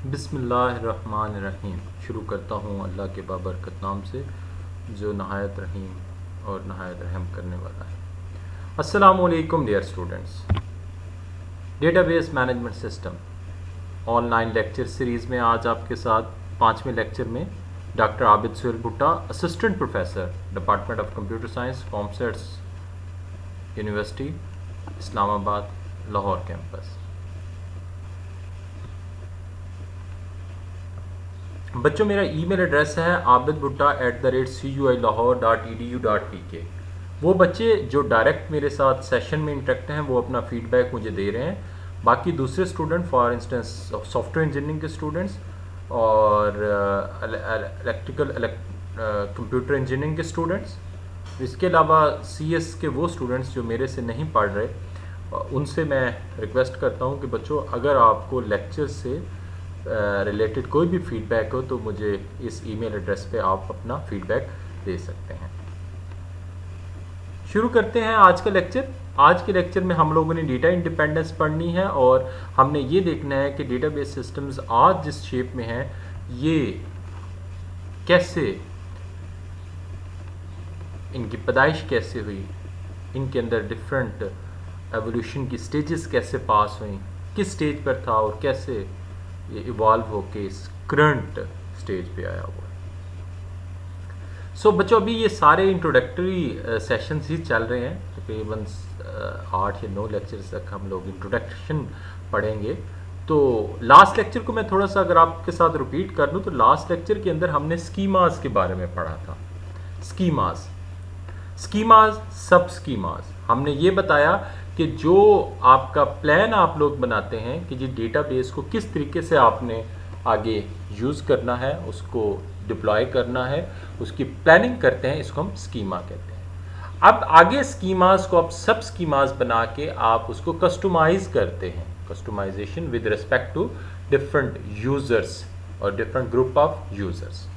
बिस्मिल्लाहिर्रहमानिर्रहीम। शुरू करता हूँ अल्लाह के बाबरकत नाम से जो नहायत रहीम और नहायत रहम करने वाला है। अस्सलामुअलैकुम dear students. Database management system online lecture series में आज आपके साथ 5वें लेक्चर में डॉक्टर आबिद सुहेल भुट्टा, assistant professor, department of computer science, commerce university Islamabad, Lahore campus. बच्चों, मेरा ईमेल एड्रेस है abidbhutta@cuilahore.edu.pk। वो बच्चे जो डायरेक्ट मेरे साथ सेशन में इंटरेक्ट हैं वो अपना फीडबैक मुझे दे रहे हैं। बाकी दूसरे student, for instance software engineering के स्टूडेंट्स और इलेक्ट्रिकल कंप्यूटर इंजीनियरिंग के स्टूडेंट्स, इसके अलावा CS के वो स्टूडेंट्स जो मेरे से नहीं पढ़ रहे, उनसे मैं रिक्वेस्ट करता हूँ कि बच्चों, अगर आपको लेक्चर से रिलेटेड कोई भी फीडबैक हो तो मुझे इस ईमेल एड्रेस पे आप अपना फीडबैक दे सकते हैं। शुरू करते हैं आज का लेक्चर। आज के लेक्चर में हम लोगों ने डेटा इंडिपेंडेंस पढ़नी है और हमने ये देखना है कि डेटाबेस सिस्टम्स आज जिस शेप में हैं ये कैसे, इनकी पैदाइश कैसे हुई, इनके अंदर डिफरेंट एवोल्यूशन की स्टेजेस कैसे पास हुई, किस स्टेज पर था और कैसे ये इवॉल्व होके इस करंट स्टेज पे आया हुआ है। सो बच्चों, अभी ये सारे इंट्रोडक्टरी सेशंस ही चल रहे हैं। तकरीबन 8 या 9 लेक्चर्स तक हम लोग इंट्रोडक्शन पढ़ेंगे। तो लास्ट लेक्चर को मैं थोड़ा सा अगर आपके साथ रिपीट कर दूं तो लास्ट लेक्चर के अंदर हमने स्कीमास के बारे में पढ़ा था। स्कीमास, सब स्कीमास। हमने ये बताया कि जो आपका प्लान आप लोग बनाते हैं कि जी डेटाबेस को किस तरीके से आपने आगे यूज़ करना है, उसको डिप्लॉय करना है, उसकी प्लानिंग करते हैं, इसको हम स्कीमा कहते हैं। अब आगे स्कीमास को आप सब स्कीमास बना के आप उसको कस्टमाइज करते हैं, customization with respect to different users और डिफरेंट ग्रुप ऑफ यूज़र्स।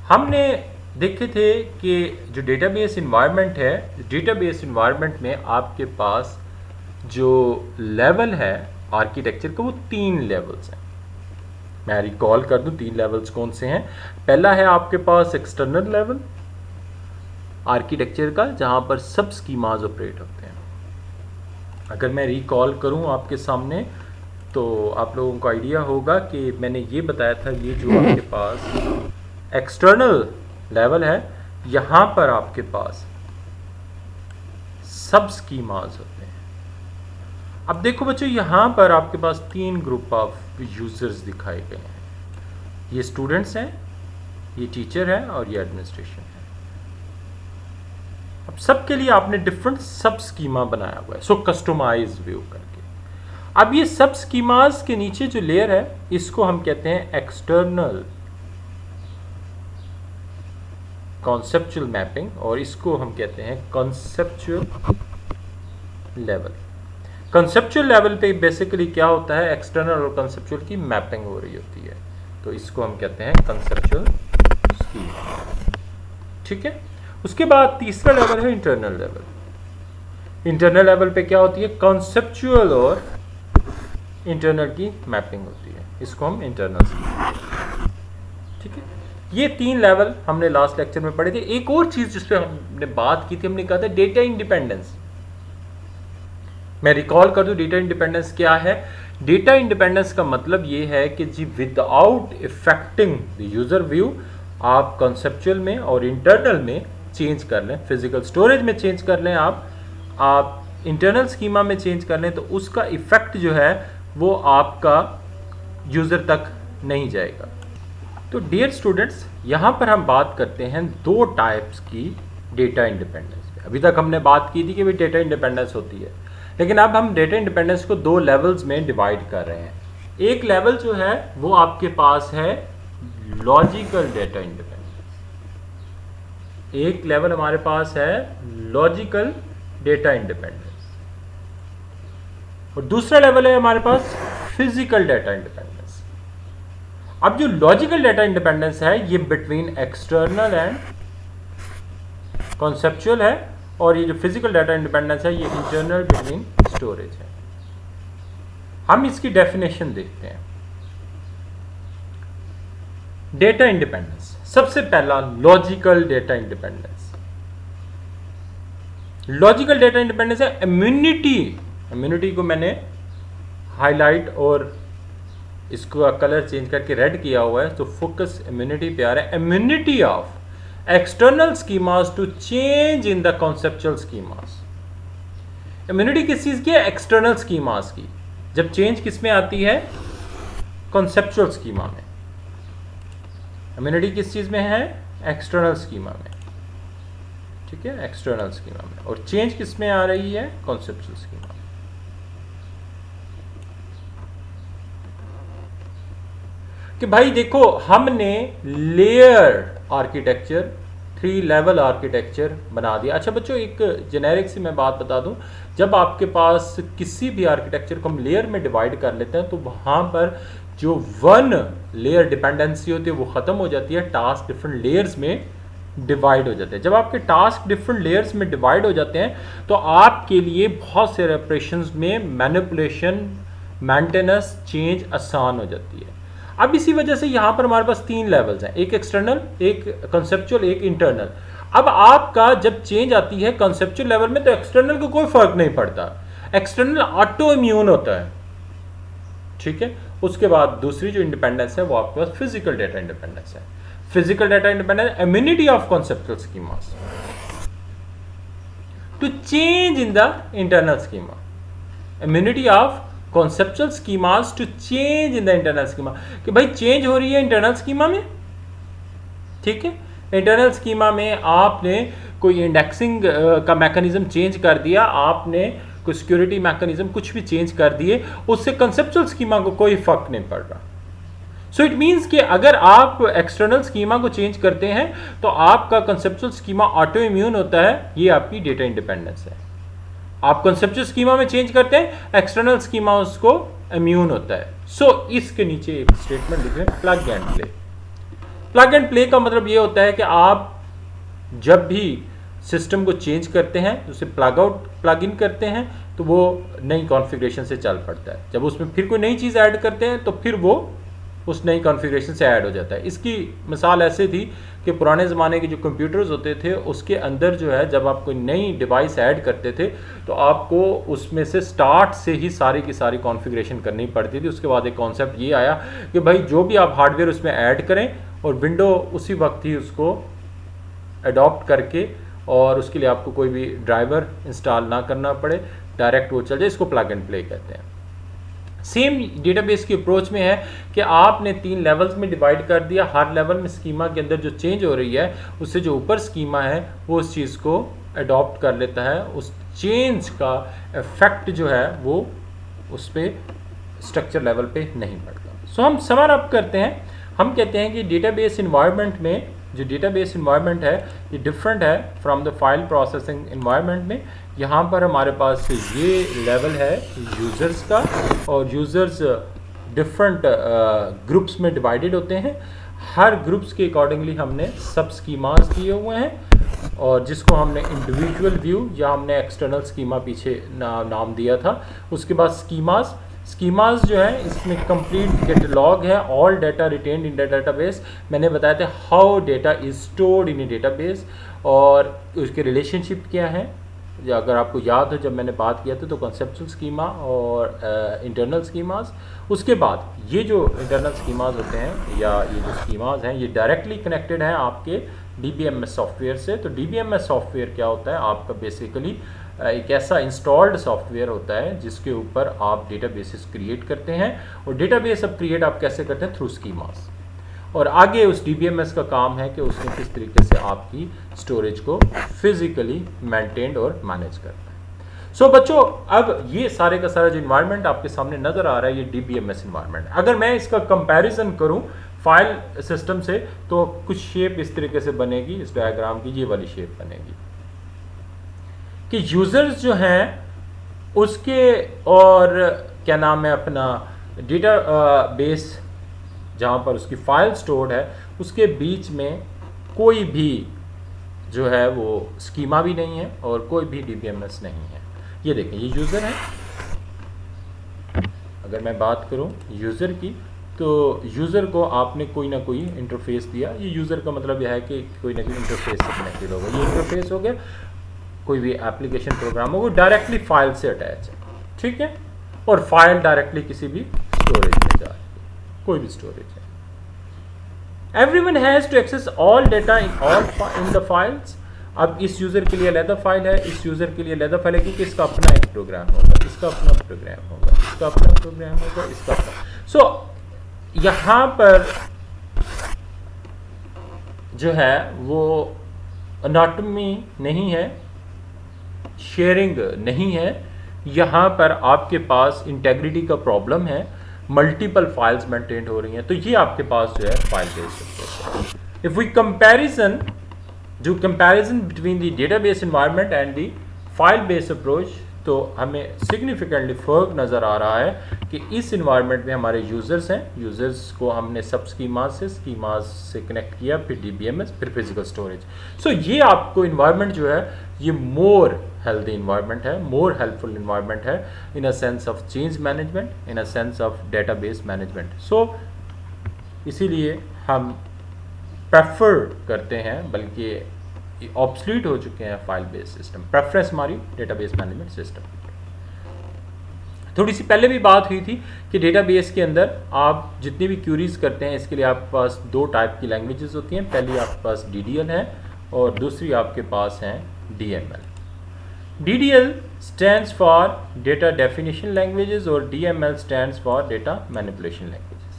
हमने देखे थे कि जो डेटाबेस इन्वायरमेंट है, डेटाबेस इन्वायरमेंट में आपके पास जो लेवल है आर्किटेक्चर का वो 3 लेवल्स हैं। मैं रिकॉल कर दूं 3 लेवल्स कौन से हैं। पहला है आपके पास एक्सटर्नल लेवल आर्किटेक्चर का, जहां पर सब स्कीमाज ऑपरेट होते हैं। अगर मैं रिकॉल करूं आपके सामने तो आप लोगों को आइडिया होगा कि मैंने ये बताया था, ये जो आपके पास एक्सटर्नल लेवल है, यहां पर आपके पास सब स्कीमाज होते हैं। अब देखो बच्चों, यहां पर आपके पास 3 ग्रुप ऑफ यूजर्स दिखाए गए हैं। ये स्टूडेंट्स हैं, ये टीचर है और ये एडमिनिस्ट्रेशन है। अब सबके लिए आपने डिफरेंट सब स्कीमा बनाया हुआ है, सो कस्टमाइज व्यू करके। अब ये सब स्कीमाज के नीचे जो लेयर है इसको हम कहते हैं एक्सटर्नल कॉन्सेप्चुअल मैपिंग, और इसको हम कहते हैं कॉन्सेप्चुअल लेवल। कॉन्सेप्चुअल लेवल पे बेसिकली क्या होता है, एक्सटर्नल और कॉन्सेप्चुअल की मैपिंग हो रही होती है, तो इसको हम कहते हैं कॉन्सेप्चुअल स्कीमा। ठीक है। उसके बाद तीसरा लेवल है इंटरनल लेवल। इंटरनल लेवल पे क्या होती है, कॉन्सेप्चुअल और इंटरनल की मैपिंग होती है, इसको हम इंटरनल स्कीमा। ठीक है। ये 3 लेवल हमने लास्ट लेक्चर में पढ़े थे। एक और चीज जिस पे हमने बात की थी, हमने कहा था डेटा इंडिपेंडेंस। मैं रिकॉल कर दूं, डेटा इंडिपेंडेंस क्या है। डेटा इंडिपेंडेंस का मतलब ये है कि जी without affecting the user view आप कॉन्सेप्चुअल में और इंटरनल में चेंज कर लें, फिजिकल स्टोरेज में चेंज कर लें, आप इंटरनल स्कीमा में चेंज कर लें, तो उसका इफेक्ट जो है वो आपका यूजर तक नहीं जाएगा। तो डियर स्टूडेंट्स, यहाँ पर हम बात करते हैं 2 टाइप्स की डेटा इंडिपेंडेंस पे। अभी तक हमने बात की थी कि भाई डेटा इंडिपेंडेंस होती है, लेकिन अब हम डेटा इंडिपेंडेंस को 2 लेवल्स में डिवाइड कर रहे हैं। एक लेवल जो है वो आपके पास है लॉजिकल डेटा इंडिपेंडेंस। एक लेवल हमारे पास है लॉजिकल डेटा इंडिपेंडेंस और दूसरा लेवल है हमारे पास फिजिकल डेटा इंडिपेंडेंस। अब जो लॉजिकल डेटा इंडिपेंडेंस है ये बिटवीन एक्सटर्नल एंड कॉन्सेप्चुअल है, और ये जो फिजिकल डाटा इंडिपेंडेंस है ये इंटरनल बिटवीन स्टोरेज है। हम इसकी डेफिनेशन देखते हैं। डेटा इंडिपेंडेंस, सबसे पहला logical data independence. Logical data independence है इम्यूनिटी। इम्यूनिटी को मैंने हाईलाइट और इसको कलर चेंज करके रेड किया हुआ है, तो फोकस इम्यूनिटी पे आ रहा है। Immunity of external schemas to change in the conceptual schemas. Immunity किस चीज की है? एक्सटर्नल स्कीमास की। जब चेंज किस में आती है? कॉन्सेप्चुअल स्कीमा में। इम्यूनिटी किस चीज में है? एक्सटर्नल स्कीमा में। ठीक है, एक्सटर्नल स्कीमा में। और चेंज किस में आ रही है? कॉन्सेप्चुअल स्कीमा में। कि भाई देखो, हमने लेयर आर्किटेक्चर, 3 लेवल आर्किटेक्चर बना दिया। अच्छा बच्चों, एक जेनेरिक सी मैं बात बता दूं, जब आपके पास किसी भी आर्किटेक्चर को हम लेयर में डिवाइड कर लेते हैं तो वहां पर जो 1 लेयर डिपेंडेंसी होती है वो खत्म हो जाती है, टास्क डिफरेंट लेयर्स में डिवाइड हो जाते हैं। जब आपके टास्क डिफरेंट लेयर्स में डिवाइड हो जाते हैं तो आपके लिए बहुत से ऑपरेशंस में मैनिपुलेशन, मेंटेनेंस, चेंज आसान हो जाती है। अब इसी वजह से यहां पर हमारे पास 3 लेवल्स हैं, एक एक्सटर्नल, एक कंसेप्चुअल, एक इंटरनल। अब आपका जब चेंज आती है कंसेप्चुअल लेवल में तो एक्सटर्नल को कोई फर्क नहीं पड़ता, एक्सटर्नल ऑटो इम्यून होता है। ठीक है, उसके बाद दूसरी जो इंडिपेंडेंस है वो आपके पास फिजिकल डेटा इंडिपेंडेंस है। Physical data independence, immunity of conceptual schemas to change in the internal schema. Immunity of conceptual schemas to change in the internal schema, कि भाई चेंज हो रही है इंटरनल स्कीमा में। ठीक है, इंटरनल स्कीमा में आपने कोई इंडेक्सिंग का मैकेनिज्म चेंज कर दिया, आपने कोई सिक्योरिटी मैकेनिज्म कुछ भी चेंज कर दिए, उससे कंसेप्चुअल स्कीमा को कोई फर्क नहीं पड़ रहा। सो इट मीन्स कि अगर आप एक्सटर्नल स्कीमा को चेंज करते हैं तो आपका कंसेप्चुअल स्कीमा ऑटो इम्यून होता है। ये आपकी डेटा इंडिपेंडेंस है। आप कंसेप्चुअल स्कीमा में चेंज करते हैं, एक्सटर्नल स्कीमा उसको इम्यून होता है। सो इसके नीचे एक स्टेटमेंट लिख रहे हैं, plug and play. Plug and play का मतलब ये होता है कि आप जब भी सिस्टम को चेंज करते हैं, उसे प्लग आउट, प्लग इन करते हैं तो वो नई कॉन्फ़िगरेशन से चल पड़ता है। जब उसमें फिर कोई नई चीज़ ऐड करते हैं तो फिर वो उस नई कॉन्फ़िगरेशन से ऐड हो जाता है। इसकी मिसाल ऐसे थी कि पुराने ज़माने के जो कंप्यूटर्स होते थे उसके अंदर जो है, जब आप कोई नई डिवाइस ऐड करते थे तो आपको उसमें से स्टार्ट से ही सारी की सारी कॉन्फ़िगरेशन करनी पड़ती थी। उसके बाद एक कॉन्सेप्ट ये आया कि भाई जो भी आप हार्डवेयर उसमें ऐड करें और विंडो उसी वक्त ही उसको अडॉप्ट करके, और उसके लिए आपको कोई भी ड्राइवर इंस्टॉल ना करना पड़े, डायरेक्ट वो चल जाए। इसको प्लग एंड प्ले कहते हैं। सेम डेटाबेस की अप्रोच में है कि आपने 3 लेवल्स में डिवाइड कर दिया। हर लेवल में स्कीमा के अंदर जो चेंज हो रही है उससे जो ऊपर स्कीमा है वो उस चीज़ को अडॉप्ट कर लेता है। उस चेंज का इफेक्ट जो है वो उस पर स्ट्रक्चर लेवल पे नहीं पड़ता। सो हम समर अप करते हैं। हम कहते हैं कि डेटाबेस इन्वायरमेंट में जो डेटाबेस इन्वायरमेंट है ये डिफरेंट है from the file processing environment में। यहाँ पर हमारे पास ये लेवल है यूज़र्स का, और यूज़र्स डिफरेंट ग्रुप्स में डिवाइडेड होते हैं। हर ग्रुप्स के अकॉर्डिंगली हमने सब स्कीमास दिए हुए हैं, और जिसको हमने इंडिविजुअल व्यू या हमने एक्सटर्नल स्कीमा पीछे नाम दिया था। उसके बाद स्कीमास जो है इसमें कंप्लीट कैटलॉग है, all data retained in database. मैंने बताया था how data is stored in A database और उसके रिलेशनशिप क्या है। अगर आपको याद हो जब मैंने बात किया था तो कॉन्सेप्चुअल स्कीमा और इंटरनल स्कीमास। उसके बाद ये जो इंटरनल स्कीमास होते हैं या ये जो स्कीमास हैं ये डायरेक्टली कनेक्टेड हैं आपके DBMS सॉफ्टवेयर से। तो DBMS सॉफ्टवेयर क्या होता है? आपका बेसिकली एक ऐसा इंस्टॉल्ड सॉफ्टवेयर होता है जिसके ऊपर आप डेटाबेसेस क्रिएट करते हैं, और डेटाबेस अब क्रिएट आप कैसे करते हैं? Through schemas. और आगे उस DBMS का काम है कि उसने किस तरीके से आपकी स्टोरेज को फिजिकली मेंटेन्ड और मैनेज करता है। सो बच्चों, अब ये सारे का सारा जो इन्वायरमेंट आपके सामने नज़र आ रहा है ये DBMS इन्वायरमेंट। अगर मैं इसका कंपैरिजन करूं फाइल सिस्टम से तो कुछ शेप इस तरीके से बनेगी, इस डायग्राम की ये वाली शेप बनेगी कि यूज़र्स जो हैं उसके और क्या नाम है अपना डेटा बेस जहाँ पर उसकी फाइल स्टोर्ड है उसके बीच में कोई भी जो है वो स्कीमा भी नहीं है और कोई भी DBMS नहीं है। ये देखें, ये यूज़र है। अगर मैं बात करूं यूज़र की तो यूज़र को आपने कोई ना कोई इंटरफेस दिया। ये यूज़र का मतलब यह है कि कोई ना कोई इंटरफेस से कनेक्टेड होगा। ये इंटरफेस हो गया, कोई भी एप्लीकेशन प्रोग्राम होगा डायरेक्टली फाइल से अटैच है, ठीक है, और फाइल डायरेक्टली किसी भी स्टोरेज में जा रही है, कोई भी स्टोरेज है। Everyone has to access all data in the files. अब इस यूज़र के लिए अलग फाइल है, इस यूज़र के लिए अलग फाइल है, क्योंकि इसका अपना एक प्रोग्राम होगा, इसका अपना प्रोग्राम होगा, इसका अपना प्रोग्राम होगा, इसका अपना। सो यहाँ पर जो है वो अनाटमी नहीं है, शेयरिंग नहीं है, यहाँ पर आपके पास इंटेग्रिटी का प्रॉब्लम है, मल्टीपल फाइल्स मेंटेन हो रही हैं, तो ये आपके पास जो है file based. If we comparison, जो comparison between the database environment and the file based approach, तो हमें सिग्निफिकेंटली फ़र्क नज़र आ रहा है कि इस इन्वायरमेंट में हमारे यूज़र्स हैं, यूज़र्स को हमने सब स्कीमास से कनेक्ट किया, फिर DBMS, फिर फिजिकल स्टोरेज। सो ये आपको इन्वायरमेंट जो है ये मोर हेल्दी इन्वायरमेंट है, मोर हेल्पफुल इन्वायरमेंट है in a sense of change management, in a sense of database management. So इसीलिए हम प्रेफर करते हैं, बल्कि ऑब्सलीट हो चुके हैं फाइल बेस्ड सिस्टम, प्रेफरेंस हमारी डेटाबेस मैनेजमेंट सिस्टम। थोड़ी सी पहले भी बात हुई थी कि डेटाबेस के अंदर आप जितनी भी क्यूरीज करते हैं, इसके लिए आपके पास दो टाइप की लैंग्वेजेस होती हैं। पहली आपके पास DDL है और दूसरी आपके पास है DML। DDL stands for data definition languages और DML stands for data manipulation languages.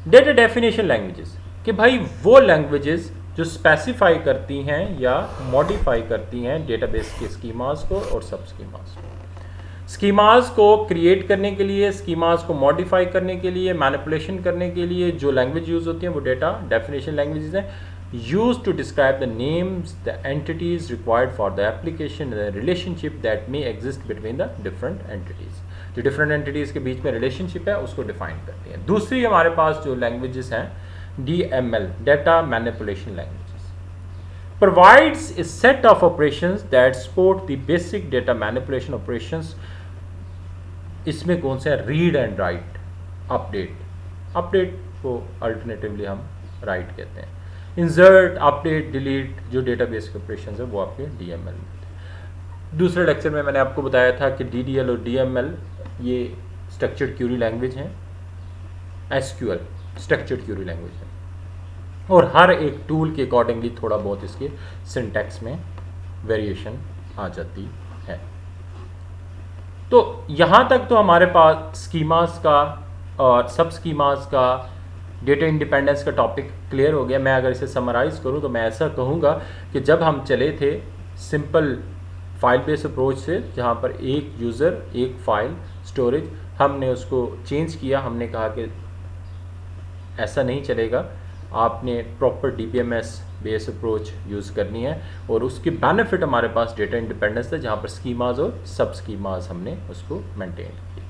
Data definition languages कि भाई वो लैंग्वेजेस जो स्पेसिफाई करती हैं या मॉडिफाई करती हैं डेटाबेस के स्कीमास को और सब स्कीमास को। स्कीमास को क्रिएट करने के लिए, स्कीमास को मॉडिफाई करने के लिए, मैनिपुलेशन करने के लिए जो लैंग्वेज यूज़ होती हैं वो डेटा डेफिनेशन लैंग्वेजेस हैं, used to describe the names, the entities required for the application, the relationship that may exist between the different entities. जो डिफरेंट एंटिटीज के बीच में रिलेशनशिप है उसको डिफाइन करती हैं। दूसरी हमारे पास जो लैंग्वेजेस हैं DML, Data Manipulation Languages, provides a set of operations that support the basic data manipulation operations। इसमें कौन से रीड एंड राइट, अपडेट को अल्टरनेटिवली हम राइट कहते हैं, इंसर्ट, अपडेट, डिलीट, जो डेटाबेस के ऑपरेशंस है वो आपके DML में। दूसरे लेक्चर में मैंने आपको बताया था कि DDL और DML ये स्ट्रक्चर्ड क्यूरी लैंग्वेज हैं, SQL स्ट्रक्चर्ड क्यूरी लैंग्वेज है, और हर एक टूल के अकॉर्डिंगली थोड़ा बहुत इसके सिंटैक्स में वेरिएशन आ जाती है। तो यहाँ तक तो हमारे पास स्कीमास का और सब स्कीमास का डेटा इंडिपेंडेंस का टॉपिक क्लियर हो गया। मैं अगर इसे समराइज़ करूँ तो मैं ऐसा कहूँगा कि जब हम चले थे सिंपल फाइल बेस्ड अप्रोच से, जहाँ पर एक यूज़र एक फाइल स्टोरेज, हमने उसको चेंज किया, हमने कहा कि ऐसा नहीं चलेगा, आपने proper DBMS base approach use करनी है, और उसकी बेनिफिट हमारे पास डेटा इंडिपेंडेंस था, जहाँ पर स्कीमाज और सब स्कीमाज हमने उसको मेंटेन किया।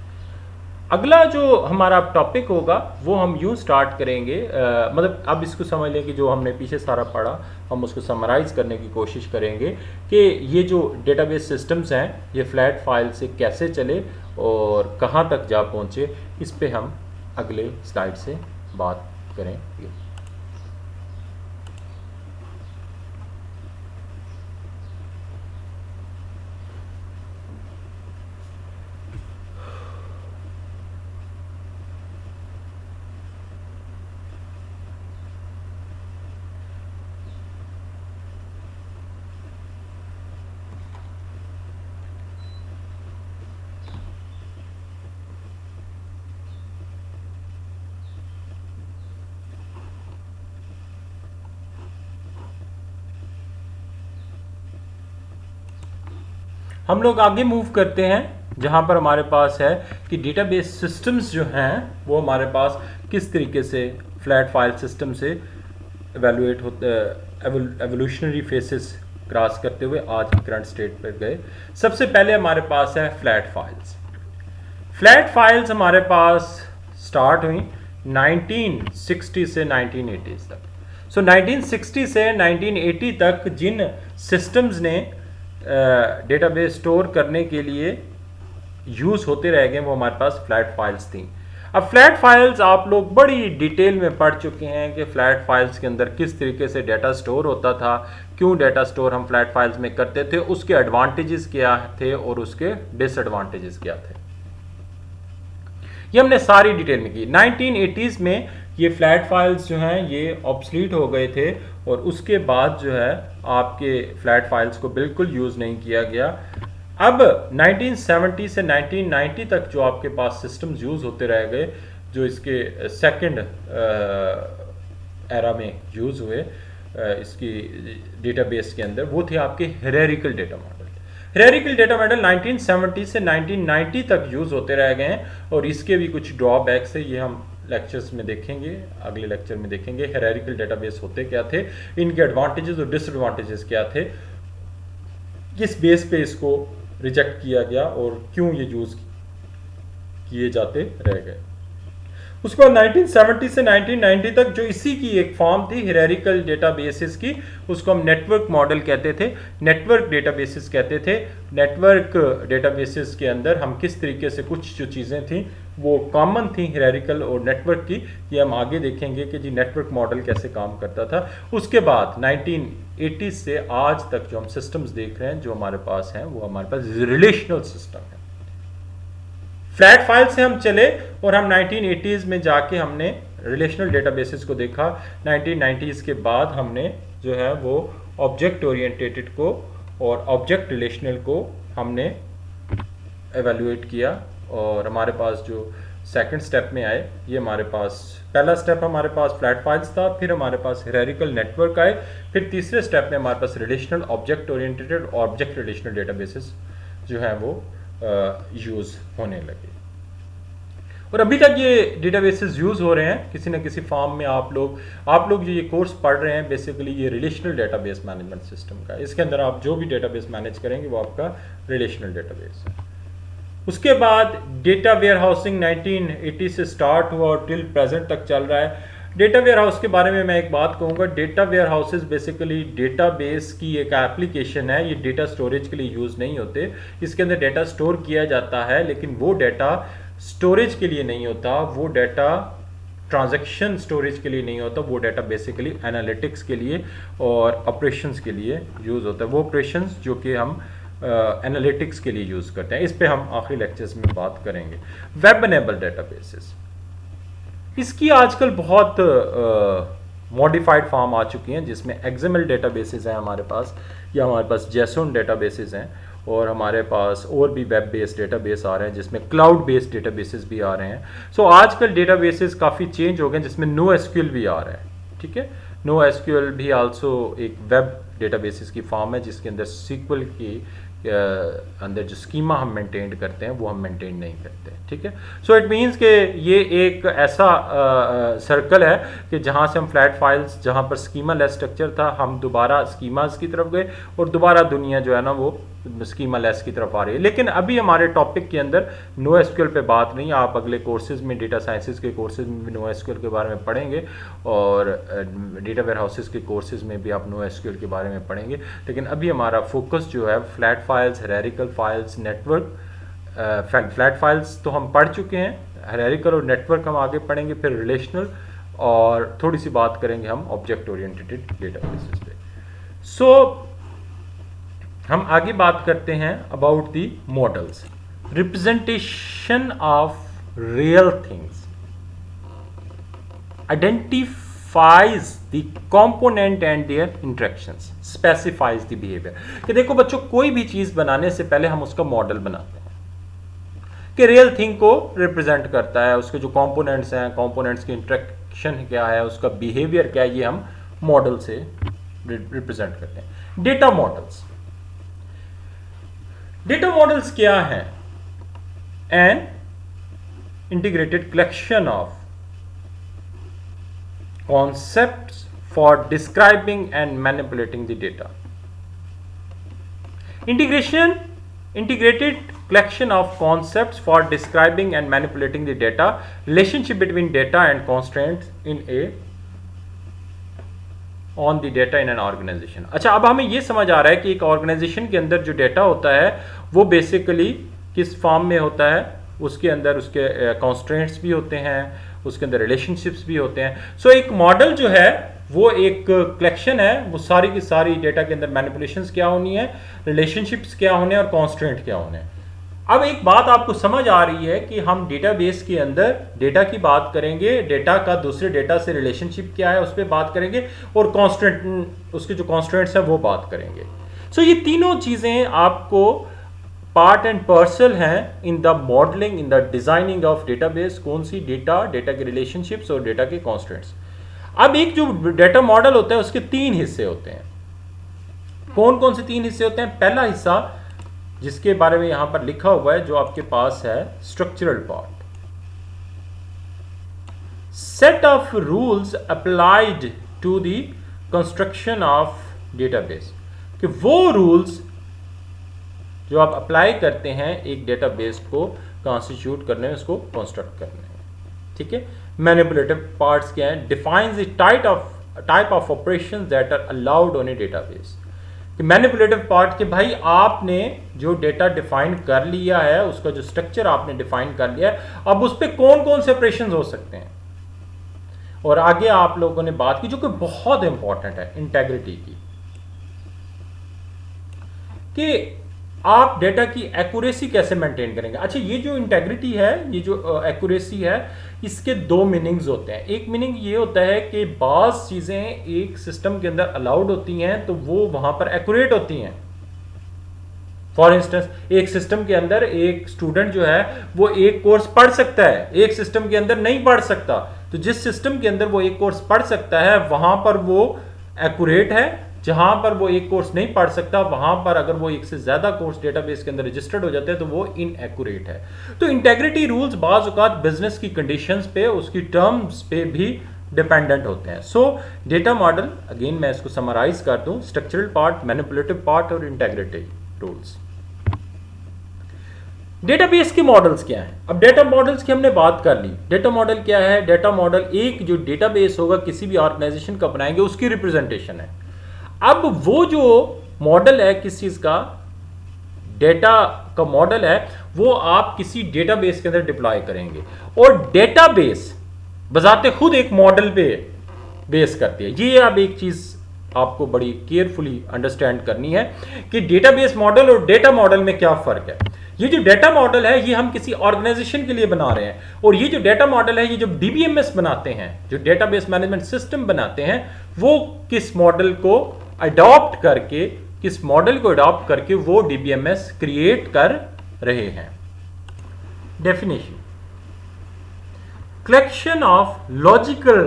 अगला जो हमारा टॉपिक होगा वो हम यूँ स्टार्ट करेंगे, मतलब अब इसको समझ लें कि जो हमने पीछे सारा पढ़ा हम उसको समराइज़ करने की कोशिश करेंगे कि ये जो डेटाबेस सिस्टम्स हैं ये फ्लैट फाइल से कैसे चले और कहाँ तक जा पहुँचे, इस पे हम अगले स्लाइड से बात करेंगे। हम लोग आगे मूव करते हैं, जहाँ पर हमारे पास है कि डेटाबेस सिस्टम्स जो हैं वो हमारे पास किस तरीके से फ्लैट फाइल सिस्टम से एवेलुएट होते, एवोल्यूशनरी फेसेस क्रॉस करते हुए आज की करंट स्टेट पर गए। सबसे पहले हमारे पास है फ्लैट फाइल्स। फ्लैट फाइल्स हमारे पास स्टार्ट हुई 1960 से 1980 तक। सो 1960 से 1980 तक जिन सिस्टम्स ने डेटाबेस स्टोर करने के लिए यूज़ होते रह गए वो हमारे पास फ्लैट फाइल्स थी। अब फ्लैट फाइल्स आप लोग बड़ी डिटेल में पढ़ चुके हैं कि फ्लैट फाइल्स के अंदर किस तरीके से डाटा स्टोर होता था, क्यों डाटा स्टोर हम फ्लैट फाइल्स में करते थे, उसके एडवांटेजेस क्या थे और उसके डिसएडवांटेजेस क्या थे, ये हमने सारी डिटेल में की। 1980s में ये फ्लैट फाइल्स जो हैं ये ऑब्सलीट हो गए थे और उसके बाद जो है आपके फ्लैट फाइल्स को बिल्कुल यूज़ नहीं किया गया। अब 1970 से 1990 तक जो आपके पास सिस्टम्स यूज़ होते रह गए, जो इसके सेकंड एरा में यूज़ हुए इसकी डेटाबेस के अंदर, वो थे आपके hierarchical data model. Hierarchical data model 1970 से 1990 तक यूज़ होते रह गए हैं और इसके भी कुछ ड्रॉबैक्स है, ये हम लेक्चर्स में देखेंगे, अगले लेक्चर में देखेंगे हायरार्किकल डेटाबेस होते क्या थे, इनके एडवांटेजेस और डिसएडवांटेजेस क्या थे, किस बेस पे इसको रिजेक्ट किया गया और क्यों ये यूज़ किए जाते रह गए। उसके बाद 1970 से 1990 तक जो इसी की एक फॉर्म थी हायरार्किकल डेटाबेसेस की, उसको हम नेटवर्क मॉडल कहते थे, नेटवर्क डेटाबेसेस कहते थे। नेटवर्क डेटाबेसेस के अंदर हम किस तरीके से कुछ जो चीज़ें थी वो कॉमन थी हायरार्किकल और नेटवर्क की, ये हम आगे देखेंगे कि जी नेटवर्क मॉडल कैसे काम करता था। उसके बाद 1980 से आज तक जो हम सिस्टम्स देख रहे हैं जो हमारे पास हैं वो हमारे पास रिलेशनल सिस्टम है। फ्लैट फाइल से हम चले और हम 1980s में जाके हमने रिलेशनल डेटाबेसेस को देखा। 1990s के बाद हमने जो है वो ऑब्जेक्ट ओरिएंटेटेड को और ऑब्जेक्ट रिलेशनल को हमने एवेल्युएट किया और हमारे पास जो सेकंड स्टेप में आए, ये हमारे पास पहला स्टेप हमारे पास फ्लैट फाइल्स था, फिर हमारे पास हायरार्किकल नेटवर्क आए, फिर तीसरे स्टेप में हमारे पास रिलेशनल ऑब्जेक्ट ओरिएंटेटेड और ऑब्जेक्ट रिलेशनल डेटाबेसेस जो है वो यूज़ होने लगे। और अभी तक ये डेटाबेसेस यूज़ हो रहे हैं किसी न किसी फॉर्म में। आप लोग जो ये कोर्स पढ़ रहे हैं बेसिकली ये रिलेशनल डेटाबेस मैनेजमेंट सिस्टम का, इसके अंदर आप जो भी डेटाबेस मैनेज करेंगे वो आपका रिलेशनल डेटाबेस है। उसके बाद डेटा वेयर हाउसिंग 1980 से स्टार्ट हुआ और टिल प्रेजेंट तक चल रहा है। डेटा वेयर हाउस के बारे में मैं एक बात कहूँगा, data warehouses basically database की एक एप्लीकेशन है, ये डेटा स्टोरेज के लिए यूज़ नहीं होते। इसके अंदर डेटा स्टोर किया जाता है लेकिन वो डेटा स्टोरेज के लिए नहीं होता, वो डाटा ट्रांजैक्शन स्टोरेज के लिए नहीं होता, वो डाटा बेसिकली एनालिटिक्स के लिए और ऑपरेशंस के लिए यूज़ होता है। वो ऑपरेशंस जो कि हम एनालिटिक्स के लिए यूज़ करते हैं, इस पे हम आखिरी लेक्चर्स में बात करेंगे। वेब एनेबल डेटाबेसेस, इसकी आजकल बहुत मॉडिफाइड फॉर्म आ चुकी हैं जिसमें एक्सएमएल डेटाबेसेस हैं हमारे पास, या हमारे पास जेसोन डेटाबेसेस हैं और हमारे पास और भी वेब बेस्ड डेटाबेस आ रहे हैं जिसमें क्लाउड बेस्ड डेटाबेसेस भी आ रहे हैं। सो आजकल डेटाबेसेस काफ़ी चेंज हो गए जिसमें नो एसक्यूएल भी आ रहा है। ठीक है, नो एसक्यूएल भी आल्सो एक वेब डेटाबेसेस की फॉर्म है जिसके अंदर सीक्वल की अंदर जो स्कीमा हम मेंटेन करते हैं वो हम मेंटेन नहीं करते। ठीक है, सो इट मीन्स कि ये एक ऐसा सर्कल है कि जहाँ से हम फ्लैट फाइल्स, जहाँ पर स्कीमा लेस स्ट्रक्चर था, हम दोबारा स्कीमास की तरफ गए और दोबारा दुनिया जो है ना वो स्कीमा लेस की तरफ आ रही है। लेकिन अभी हमारे टॉपिक के अंदर नो एसक्यूएल पे बात नहीं, आप अगले कोर्सेज में डेटा साइंसेज के कोर्सेज में भी नो एसक्यूएल के बारे में पढ़ेंगे और डेटा वेयर हाउसेज के कोर्सेज में भी आप नो एसक्यूएल के बारे में पढ़ेंगे। लेकिन अभी हमारा फोकस जो है flat files, hierarchical files, network, flat files तो हम पढ़ चुके हैं, हायरार्किकल और नेटवर्क हम आगे पढ़ेंगे, फिर रिलेशनल और थोड़ी सी बात करेंगे हम ऑब्जेक्ट ओरिएंटेड डेटाबेसेस पे। सो हम आगे बात करते हैं about the models, representation of real things, identifies the component and their interactions, specifies the behaviour. कि देखो बच्चों, कोई भी चीज बनाने से पहले हम उसका मॉडल बनाते हैं कि रियल थिंग को रिप्रेजेंट करता है, उसके जो कंपोनेंट्स हैं, कंपोनेंट्स की इंटरेक्शन क्या है, उसका बिहेवियर क्या है, ये हम मॉडल से रिप्रेजेंट करते हैं। डेटा मॉडल्स, डेटा मॉडल्स क्या हैं? An integrated collection of concepts for describing and manipulating the data. Integrated collection of concepts for describing and manipulating the data, relationship between data and constraints in a on the data in an organization. अच्छा, अब हमें ये समझ आ रहा है कि एक organisation के अंदर जो डेटा होता है वो बेसिकली किस फॉर्म में होता है, उसके अंदर उसके कॉन्स्ट्रेंट्स भी होते हैं, उसके अंदर रिलेशनशिप्स भी होते हैं। सो एक मॉडल जो है वो एक कलेक्शन है, वो सारी की सारी डेटा के अंदर मैनिपुलेशंस क्या होनी है, रिलेशनशिप्स क्या होने और कॉन्स्ट्रेंट क्या होने। अब एक बात आपको समझ आ रही है कि हम डेटाबेस के अंदर डेटा की बात करेंगे, डेटा का दूसरे डेटा से रिलेशनशिप क्या है उस पर बात करेंगे, और कॉन्स्टेंट उसके जो कॉन्स्टेंट्स हैं वो बात करेंगे। सो ये तीनों चीज़ें आपको पार्ट एंड पार्सल हैं in the modelling, in the designing of database. कौन सी, डेटा, डेटा के रिलेशनशिप्स और डेटा के कॉन्स्टेंट्स। अब एक जो डेटा मॉडल होता है उसके 3 हिस्से होते हैं। कौन कौन से 3 हिस्से होते हैं? पहला हिस्सा जिसके बारे में यहां पर लिखा हुआ है, जो आपके पास है, structural part. Set of rules applied to the construction of database, कि वो रूल्स जो आप अप्लाई करते हैं एक डेटाबेस को कॉन्स्टिट्यूट करने में, उसको कंस्ट्रक्ट करने में। ठीक है। मैनिपुलेटिव पार्ट्स क्या है? Defines the type of operations that are allowed on a database. Manipulative part के भाई आपने जो डेटा डिफाइन कर लिया है, उसका जो स्ट्रक्चर आपने डिफाइन कर लिया है, अब उस पर कौन कौन से ऑपरेशंस हो सकते हैं। और आगे आप लोगों ने बात की जो कि बहुत इंपॉर्टेंट है, इंटेग्रिटी की, कि आप डेटा की एक्यूरेसी कैसे मेंटेन करेंगे। अच्छा, ये जो इंटेग्रिटी है, ये जो एक्यूरेसी है, इसके 2 मीनिंग्स होते हैं। एक मीनिंग ये होता है कि बाज़ चीज़ें एक सिस्टम के अंदर अलाउड होती हैं तो वो वहाँ पर एक्यूरेट होती हैं। फॉर इंस्टेंस, एक सिस्टम के अंदर एक स्टूडेंट जो है वो एक कोर्स पढ़ सकता है, एक सिस्टम के अंदर नहीं पढ़ सकता। तो जिस सिस्टम के अंदर वो एक कोर्स पढ़ सकता है वहाँ पर वो एक्यूरेट है, जहां पर वो एक कोर्स नहीं पढ़ सकता वहां पर अगर वो एक से ज्यादा कोर्स डेटाबेस के अंदर रजिस्टर्ड हो जाते हैं तो वो इनएक्यूरेट है। तो इंटेग्रिटी रूल्स बाज़ औक़ात बिजनेस की कंडीशंस पे, उसकी टर्म्स पे भी डिपेंडेंट होते हैं। सो डेटा मॉडल, अगेन मैं इसको समराइज कर दूं, स्ट्रक्चरल पार्ट, मैनिपुलेटिव पार्ट और इंटेग्रिटी रूल्स। डेटाबेस के मॉडल्स क्या हैं? अब डेटा मॉडल्स की हमने बात कर ली। डेटा मॉडल क्या है? डेटा मॉडल एक जो डेटाबेस होगा किसी भी ऑर्गेनाइजेशन का बनाएंगे उसकी रिप्रेजेंटेशन है। अब वो जो मॉडल है किस चीज का, डेटा का मॉडल है, वो आप किसी डेटाबेस के अंदर डिप्लॉय करेंगे, और डेटाबेस बजाते खुद एक मॉडल पे बेस करती है। ये अब एक चीज आपको बड़ी केयरफुली अंडरस्टैंड करनी है कि डेटाबेस मॉडल और डेटा मॉडल में क्या फर्क है। ये जो डेटा मॉडल है ये हम किसी ऑर्गेनाइजेशन के लिए बना रहे हैं, और ये जो डेटा मॉडल है, ये जो डीबीएमएस बनाते हैं, जो डेटाबेस मैनेजमेंट सिस्टम बनाते हैं, वो किस मॉडल को अडॉप्ट करके, किस मॉडल को अडॉप्ट करके वो डीबीएमएस क्रिएट कर रहे हैं। Definition, collection of logical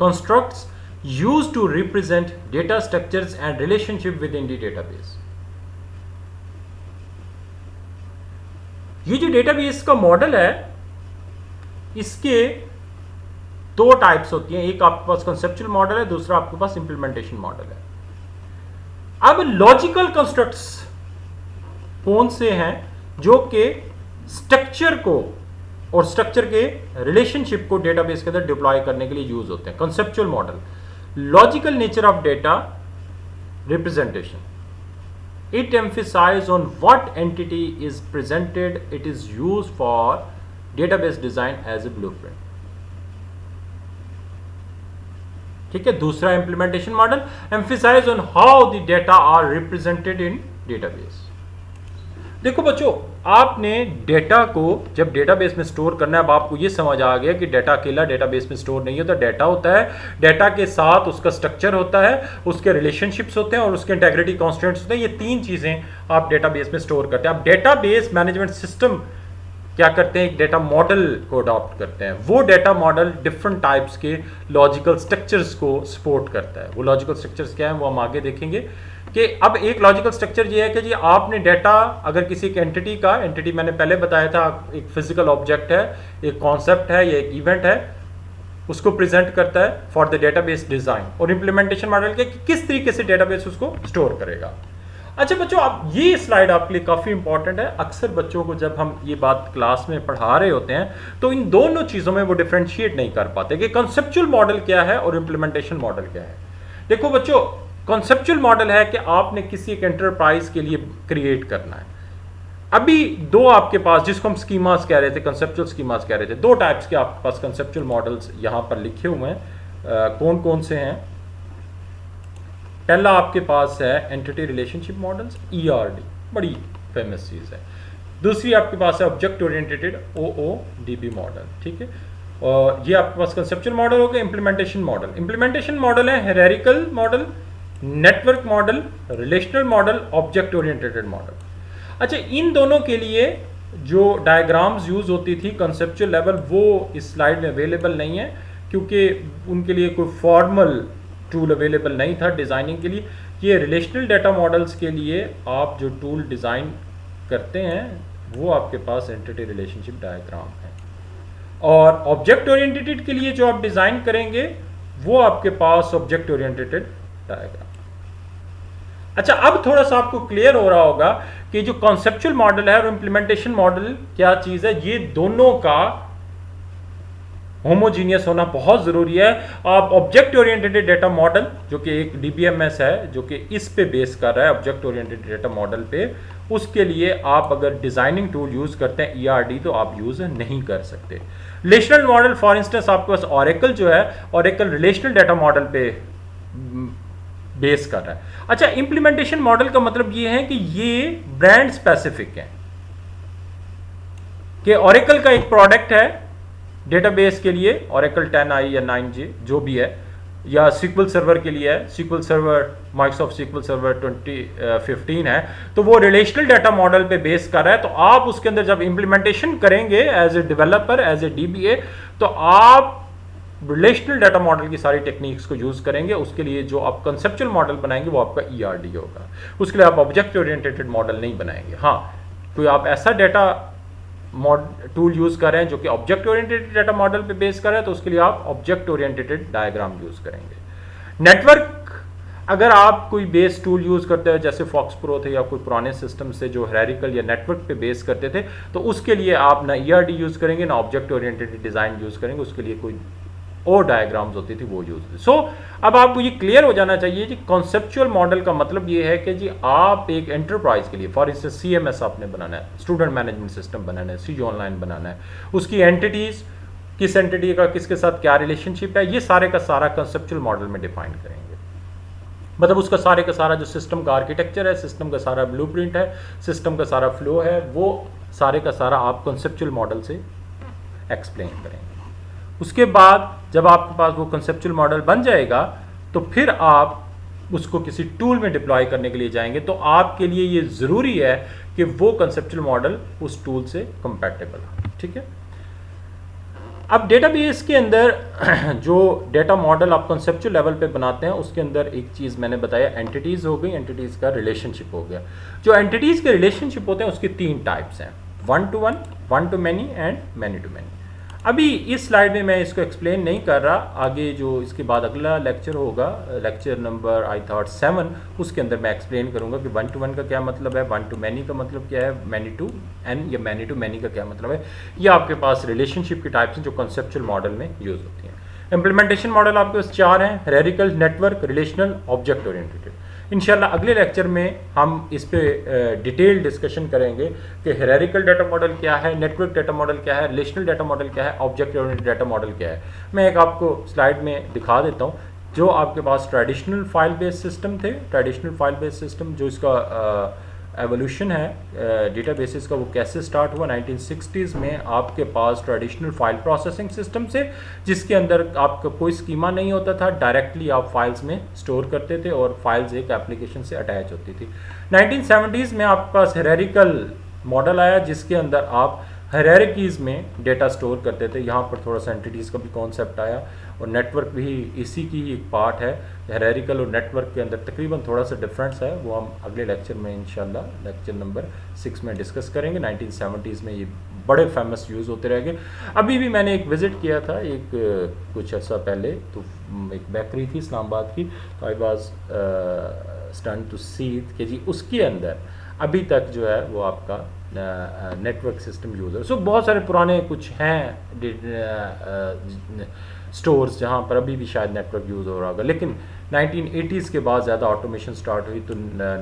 constructs used to represent data structures and relationship within the database. ये जो डेटाबेस का मॉडल है इसके 2 टाइप्स होती हैं, एक आपके पास कंसेप्चुअल मॉडल है, दूसरा आपके पास इंप्लीमेंटेशन मॉडल है। अब लॉजिकल कंस्ट्रक्ट्स कौन से हैं? जो कि स्ट्रक्चर को और स्ट्रक्चर के रिलेशनशिप को डेटाबेस के अंदर डिप्लॉय करने के लिए यूज होते हैं। Conceptual model, logical nature of data representation, it emphasizes on what entity is presented, it is used for database design as a blueprint। ठीक है। दूसरा implementation model emphasize on how the data are represented in database। देखो बच्चों, आपने data को जब database में store करना है, अब आपको ये समझ आ गया कि डेटा अकेला डेटाबेस में स्टोर नहीं होता। डेटा होता है, डेटा के साथ उसका स्ट्रक्चर होता है, उसके रिलेशनशिप्स होते हैं और उसके इंटेग्रिटी कॉन्स्टेंट्स होते हैं। ये 3 चीजें आप डेटाबेस में स्टोर करते हैं। अब डेटाबेस मैनेजमेंट सिस्टम क्या करते हैं? एक डेटा मॉडल को अडॉप्ट करते हैं। वो डेटा मॉडल डिफरेंट टाइप्स के लॉजिकल स्ट्रक्चर्स को सपोर्ट करता है। वो लॉजिकल स्ट्रक्चर्स क्या है वो हम आगे देखेंगे। कि अब एक लॉजिकल स्ट्रक्चर ये है कि जी आपने डेटा, अगर किसी एक एंटिटी का, एंटिटी मैंने पहले बताया था एक फिजिकल ऑब्जेक्ट है, एक कॉन्सेप्ट है या एक इवेंट है, उसको प्रेजेंट करता है फॉर द डेटाबेस डिजाइन। और इंप्लीमेंटेशन मॉडल के किस तरीके से डेटाबेस उसको स्टोर करेगा। अच्छा बच्चों, आप ये स्लाइड आपके लिए काफ़ी इंपॉर्टेंट है। अक्सर बच्चों को जब हम ये बात क्लास में पढ़ा रहे होते हैं तो इन दोनों चीज़ों में वो डिफ्रेंशिएट नहीं कर पाते कि कंसेप्चुअल मॉडल क्या है और इंप्लीमेंटेशन मॉडल क्या है। देखो बच्चों, कॉन्सेप्चुअल मॉडल है कि आपने किसी एक एंटरप्राइज के लिए क्रिएट करना है, अभी दो आपके पास, जिसको हम स्कीमास कह रहे थे, कंसेप्चुअल स्कीमास कह रहे थे, दो टाइप्स के आपके पास कंसेप्चुअल मॉडल्स यहां पर लिखे हुए हैं। कौन कौन से हैं? पहला आपके पास है एंटिटी रिलेशनशिप मॉडल्स, ERD, बड़ी फेमस चीज़ है। दूसरी आपके पास है ऑब्जेक्ट ओरिएंटेड OODB मॉडल, ठीक है। और ये आपके पास कंसेप्चुअल मॉडल हो गया। इम्प्लीमेंटेशन मॉडल, इम्प्लीमेंटेशन मॉडल है hierarchical model, network model, relational model, object oriented model. अच्छा, इन दोनों के लिए जो डायग्राम्स यूज होती थी कंसेप्चुअल लेवल, वो इस स्लाइड में अवेलेबल नहीं है, क्योंकि उनके लिए कोई फॉर्मल टूल अवेलेबल नहीं था डिज़ाइनिंग के लिए। ये रिलेशनल डाटा मॉडल्स के लिए आप जो टूल डिज़ाइन करते हैं वो आपके पास एंटिटी रिलेशनशिप डायग्राम है, और ऑब्जेक्ट ओरिएंटेड के लिए जो आप डिज़ाइन करेंगे वो आपके पास ऑब्जेक्ट ओरिएंटेड डायग्राम। अच्छा, अब थोड़ा सा आपको क्लियर हो रहा होगा कि जो कॉन्सेप्चुअल मॉडल है और इम्प्लीमेंटेशन मॉडल क्या चीज़ है। ये दोनों का होमोजीनियस होना बहुत ज़रूरी है। आप ऑब्जेक्ट ओरिएंटेड डेटा मॉडल, जो कि एक DBMS है, जो कि इस पे बेस कर रहा है ऑब्जेक्ट ओरिएंटेड डेटा मॉडल पे, उसके लिए आप अगर डिज़ाइनिंग टूल यूज़ करते हैं ERD, तो आप यूज़ नहीं कर सकते। रिलेशनल मॉडल फॉर इंस्टेंस आपके पास ऑरेकल जो है, ऑरेकल रिलेशनल डेटा मॉडल पे बेस कर रहा है। अच्छा, इंप्लीमेंटेशन मॉडल का मतलब ये है कि ये ब्रांड स्पेसिफिक है, कि ऑरेकल का एक प्रोडक्ट है डेटाबेस के लिए, ऑरेकल 10i या 9j जो भी है, या SQL सर्वर के लिए है, SQL server Microsoft SQL server 2015 है, तो वो रिलेशनल डाटा मॉडल पे बेस कर रहा है। तो आप उसके अंदर जब इंप्लीमेंटेशन करेंगे as a developer, as a DBA, तो आप रिलेशनल डाटा मॉडल की सारी टेक्निक्स को यूज करेंगे। उसके लिए जो आप कंसेप्चुअल मॉडल बनाएंगे वो आपका ERD होगा। उसके लिए आप ऑब्जेक्ट ओरिएंटेड मॉडल नहीं बनाएंगे। हाँ, कोई आप ऐसा डाटा टूल यूज कर रहे हैं जो कि ऑब्जेक्ट ओरिएंटेड डाटा मॉडल पे बेस कर रहे हैं, तो उसके लिए आप ऑब्जेक्ट ओरिएंटेड डायग्राम यूज करेंगे। नेटवर्क, अगर आप कोई बेस टूल यूज करते हैं, जैसे फॉक्स प्रो थे या कोई पुराने सिस्टम से जो हायरार्किकल या नेटवर्क पे बेस करते थे, तो उसके लिए आप ना ERD यूज करेंगे ना ऑब्जेक्ट ओरिएंटेड डिजाइन यूज करेंगे। उसके लिए कोई और डायग्राम्स होती थी वो यूज। सो अब आपको ये क्लियर हो जाना चाहिए कि कॉन्सेप्चुअल मॉडल का मतलब ये है कि जी आप एक एंटरप्राइज के लिए, फॉर इंस्टेंस CMS आपने बनाना है, स्टूडेंट मैनेजमेंट सिस्टम बनाना है, CG ऑनलाइन बनाना है, उसकी एंटिटीज, किस एंटिटी का किसके साथ क्या रिलेशनशिप है, ये सारे का सारा कंसेप्चुअल मॉडल में डिफाइन करेंगे। मतलब उसका सारे का सारा जो सिस्टम का आर्किटेक्चर है, सिस्टम का सारा ब्लूप्रिंट है, सिस्टम का सारा फ्लो है, वो सारे का सारा आप कंसेप्चुअल मॉडल से एक्सप्लेन करेंगे। उसके बाद जब आपके पास वो कंसेप्चुअल मॉडल बन जाएगा, तो फिर आप उसको किसी टूल में डिप्लॉय करने के लिए जाएंगे, तो आपके लिए ये ज़रूरी है कि वो कंसेप्चुअल मॉडल उस टूल से कंपैटिबल हो। ठीक है। अब डेटाबेस के अंदर जो डेटा मॉडल आप कंसेप्चुअल लेवल पे बनाते हैं, उसके अंदर एक चीज़ मैंने बताया, एंटिटीज़ हो गई, एंटिटीज़ का रिलेशनशिप हो गया। जो एंटिटीज़ के रिलेशनशिप होते हैं उसके 3 टाइप्स हैं, 1 to 1, 1 to many and many to many। अभी इस स्लाइड में मैं इसको एक्सप्लेन नहीं कर रहा, आगे जो इसके बाद अगला लेक्चर होगा, लेक्चर नंबर आई थॉट 7, उसके अंदर मैं एक्सप्लेन करूंगा कि 1 to 1 का क्या मतलब है, 1 to many का मतलब क्या है, many to n या many to many का क्या मतलब है। ये आपके पास रिलेशनशिप की टाइप्स हैं जो कंसेप्चुअल मॉडल में यूज होती हैं। इंप्लीमेंटेशन मॉडल आपके पास 4 हैं, hierarchical, network, relational, object oriented. इंशाल्लाह अगले लेक्चर में हम इस पे डिटेल डिस्कशन करेंगे कि हायरार्किकल डाटा मॉडल क्या है, नेटवर्क डाटा मॉडल क्या है, रिलेशनल डाटा मॉडल क्या है, ऑब्जेक्ट ओरिएंटेड डाटा मॉडल क्या है। मैं एक आपको स्लाइड में दिखा देता हूँ। जो आपके पास ट्रेडिशनल फाइल बेस्ड सिस्टम थे, ट्रेडिशनल फाइल बेस्ड सिस्टम जो इसका एवोल्यूशन है डेटाबेसेस का, वो कैसे स्टार्ट हुआ 1960s में आपके पास ट्रेडिशनल फाइल प्रोसेसिंग सिस्टम से, जिसके अंदर आपका कोई स्कीमा नहीं होता था, डायरेक्टली आप फाइल्स में स्टोर करते थे और फाइल्स एक एप्लीकेशन से अटैच होती थी। 1970s में आपके पास हायरार्किकल मॉडल आया, जिसके अंदर आप हायरार्कीज़ में डेटा स्टोर करते थे। यहाँ पर थोड़ा सा एंटिटीज़ का भी कॉन्सेप्ट आया, और नेटवर्क भी इसी की एक पार्ट है। हायरार्किकल और नेटवर्क के अंदर तकरीबन थोड़ा सा डिफरेंस है, वो हम अगले लेक्चर में इंशाल्लाह लेक्चर नंबर 6 में डिस्कस करेंगे। 1970s में ये बड़े फेमस यूज़ होते रहेंगे। अभी भी मैंने एक विज़िट किया था एक कुछ अर्सा पहले, तो एक बेकरी थी इस्लामाबाद की, तो आई वॉज स्टन्ड टू सी कि जी उसके अंदर अभी तक जो है वो आपका नेटवर्क सिस्टम यूज़ है। सो बहुत सारे पुराने कुछ हैं स्टोर्स जहाँ पर अभी भी शायद नेटवर्क यूज़ हो रहा होगा, लेकिन 1980s के बाद ज़्यादा ऑटोमेशन स्टार्ट हुई, तो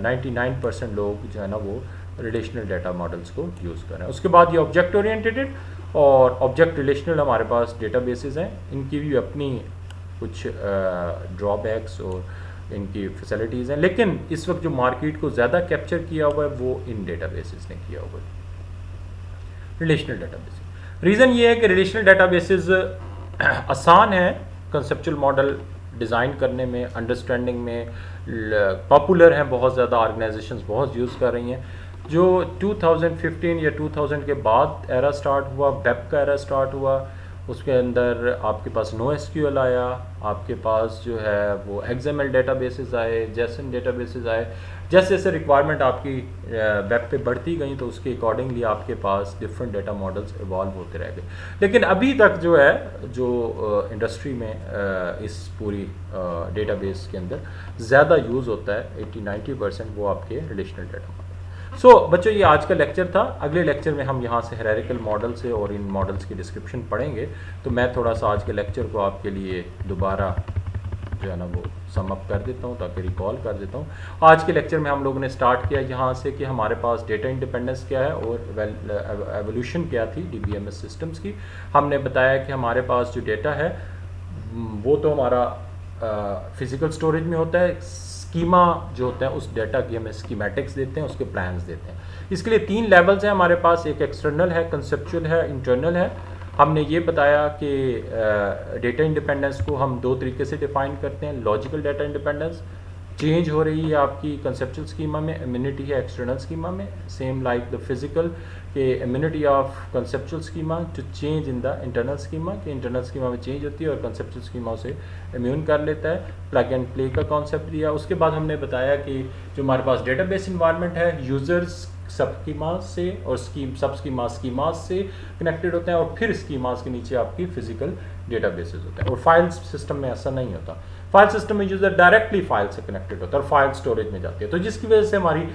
99% लोग जो है ना वो रिलेशनल डाटा मॉडल्स को यूज़ कर रहे हैं। उसके बाद ये ऑब्जेक्ट ओरिएंटेड और ऑब्जेक्ट रिलेशनल हमारे पास डेटाबेसेस हैं। इनकी भी अपनी कुछ ड्रॉबैक्स और इनकी फैसिलिटीज़ हैं, लेकिन इस वक्त जो मार्केट को ज़्यादा कैप्चर किया हुआ है वो इन डेटाबेसेस ने किया हुआ है, रिलेशनल डेटाबेसेस। रीज़न ये है कि रिलेशनल डेटाबेसेस आसान है कंसेप्चुअल मॉडल डिज़ाइन करने में, अंडरस्टैंडिंग में, पॉपुलर हैं, बहुत ज़्यादा ऑर्गेनाइजेशंस बहुत यूज़ कर रही हैं। जो 2015 या 2000 के बाद एरा स्टार्ट हुआ, वेब का एरा स्टार्ट हुआ, उसके अंदर आपके पास NoSQL आया, आपके पास जो है वो XML डेटाबेसेस आए, JSON डेटाबेसेस आए। जैसे जैसे रिक्वायरमेंट आपकी वेब पे बढ़ती गई तो उसके अकॉर्डिंगली आपके पास डिफरेंट डेटा मॉडल्स इवॉल्व होते रह गए। लेकिन अभी तक जो है जो इंडस्ट्री में इस पूरी डेटाबेस के अंदर ज़्यादा यूज़ होता है 80-90% वो आपके रिलेशनल डेटा मॉडल। बच्चों ये आज का लेक्चर था। अगले लेक्चर में हम यहाँ से हायरार्किकल मॉडल से और इन मॉडल्स की डिस्क्रिप्शन पढ़ेंगे। तो मैं थोड़ा सा आज के लेक्चर को आपके लिए दोबारा जो है ना वो सम अप कर देता हूँ, ताकि रिकॉल कर देता हूँ। आज के लेक्चर में हम लोगों ने स्टार्ट किया यहाँ से कि हमारे पास डेटा इंडिपेंडेंस क्या है और एवोल्यूशन क्या थी DBMS सिस्टम्स की। हमने बताया कि हमारे पास जो डेटा है वो तो हमारा फिजिकल स्टोरेज में होता है। स्कीमा जो होता है उस डेटा की हमें स्कीमेटिक्स देते हैं, उसके प्लान्स देते हैं। इसके लिए 3 लेवल्स हैं हमारे पास, एक एक्सटर्नल है, कंसेप्चुअल है, इंटरनल है। हमने ये बताया कि डेटा इंडिपेंडेंस को हम 2 तरीके से डिफाइन करते हैं। लॉजिकल डेटा इंडिपेंडेंस, चेंज हो रही है आपकी कंसेप्चुअल स्कीमा में, इम्यूनिटी है एक्सटर्नल स्कीमा में, सेम लाइक द फिजिकल के immunity of conceptual schema to change in the internal schema, कि इंटरनल स्कीमा में चेंज होती है और कंसेप्चुअल स्कीमा उसे इम्यून कर लेता है। प्लग एंड प्ले का कॉन्सेप्ट दिया। उसके बाद हमने बताया कि जो हमारे पास डेटाबेस इन्वायरमेंट है, यूजर्स सब स्कीमास से और सब स्कीमास से कनेक्टेड होते हैं, और फिर स्कीमास के नीचे आपकी फिजिकल डेटाबेसेस होते हैं। और फाइल सिस्टम में ऐसा नहीं होता। फाइल सिस्टम में यूजर डायरेक्टली फाइल से कनेक्टेड होता है और फाइल स्टोरेज में जाती है, तो जिसकी वजह से हमारी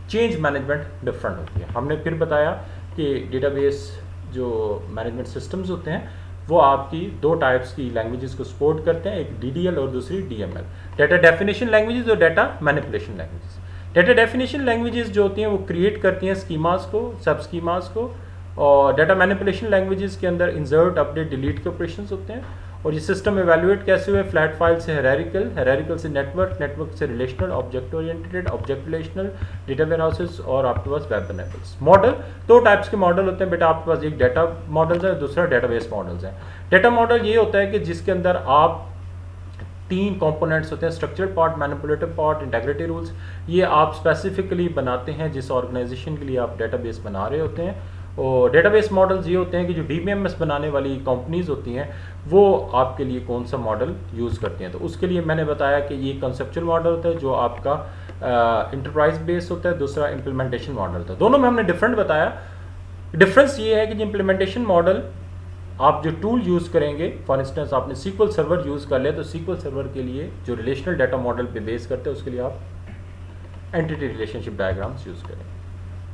चेंज मैनेजमेंट डिफरेंट होती है। हमने फिर बताया कि डेटाबेस जो मैनेजमेंट सिस्टम्स होते हैं वो आपकी 2 टाइप्स की लैंग्वेजेस को सपोर्ट करते हैं, एक DDL और दूसरी DML, डेटा डेफिनेशन लैंग्वेजेस और data manipulation languages. Data definition languages जो होती हैं वो क्रिएट करती हैं स्कीमास को, सब स्कीमास को, और डेटा मैनिपुलेशन लैंग्वेजेस के अंदर इंसर्ट, अपडेट, डिलीट के ऑपरेशंस होते हैं। और ये सिस्टम एवेल्युएट कैसे हुए, फ्लैट फाइल से हायरार्किकल से नेटवर्क से relational, object oriented, object relational, data warehouses, और आपके पास वेब एनेबल्स। मॉडल 2 टाइप्स के मॉडल होते हैं बेटा आपके पास, एक डेटा मॉडल्स है, दूसरा डेटाबेस मॉडल्स है। डेटा मॉडल ये होता है कि जिसके अंदर आप 3 कंपोनेंट्स होते हैं, structured part, manipulative part, integrity rules. ये आप स्पेसिफिकली बनाते हैं जिस ऑर्गेनाइजेशन के लिए आप डेटाबेस बना रहे होते हैं। और डेटाबेस मॉडल्स ये होते हैं कि जो DBMS बनाने वाली कंपनीज होती हैं वो आपके लिए कौन सा मॉडल यूज़ करती हैं। तो उसके लिए मैंने बताया कि ये कंसेप्चुअल मॉडल होता है जो आपका इंटरप्राइज बेस होता है, दूसरा इम्प्लीमेंटेशन मॉडल होता है। दोनों में हमने डिफरेंट बताया। डिफरेंस ये है कि जो इम्प्लीमेंटेशन मॉडल आप जो टूल यूज़ करेंगे, फॉर इंस्टेंस आपने SQL सर्वर यूज़ कर लिया, तो SQL सर्वर के लिए जो रिलेशनल डाटा मॉडल पे बेस करते हैं उसके लिए आप एंटिटी रिलेशनशिप डायग्राम्स यूज़ करेंगे।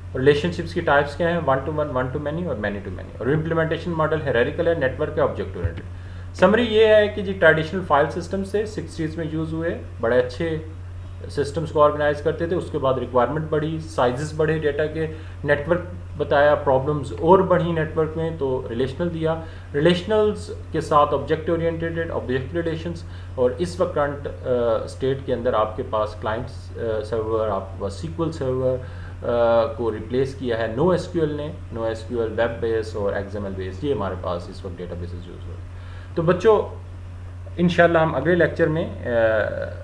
रिलेशनशिप्स की टाइप्स क्या हैं, 1 to 1, 1 to many और many to many। और इम्प्लीमेंटेशन मॉडल हायरार्किकल है, नेटवर्क है, ऑब्जेक्ट ओरिएंटेड। समरी ये है कि जी ट्रेडिशनल फाइल सिस्टम से 60s में यूज़ हुए, बड़े अच्छे सिस्टम्स को ऑर्गेनाइज करते थे। उसके बाद रिक्वायरमेंट बढ़ी, साइजेस बढ़े डेटा के, नेटवर्क बताया, प्रॉब्लम्स और बढ़ी नेटवर्क में, तो रिलेशनल दिया। रिलेशनल्स के साथ ऑब्जेक्ट ओरिएंटेड, ऑब्जेक्ट रिलेशंस। और इस वक्त करंट स्टेट के अंदर आपके पास क्लाइंट सर्वर, आपके पास SQL सर्वर को रिप्लेस किया है NoSQL ने। NoSQL वेब बेस और XML बेस, ये हमारे पास इस वक्त डेटाबेसेस यूज़ हो रहे हैं। तो बच्चों इंशाल्लाह हम अगले लेक्चर में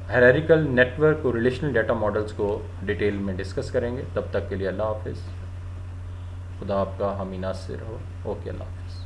हायरार्किकल, नेटवर्क और रिलेशनल डाटा मॉडल्स को डिटेल में डिस्कस करेंगे। तब तक के लिए अल्लाह हाफिज़। खुदा आपका हामी नासिर हो। ओके, अल्लाह हाफिज़।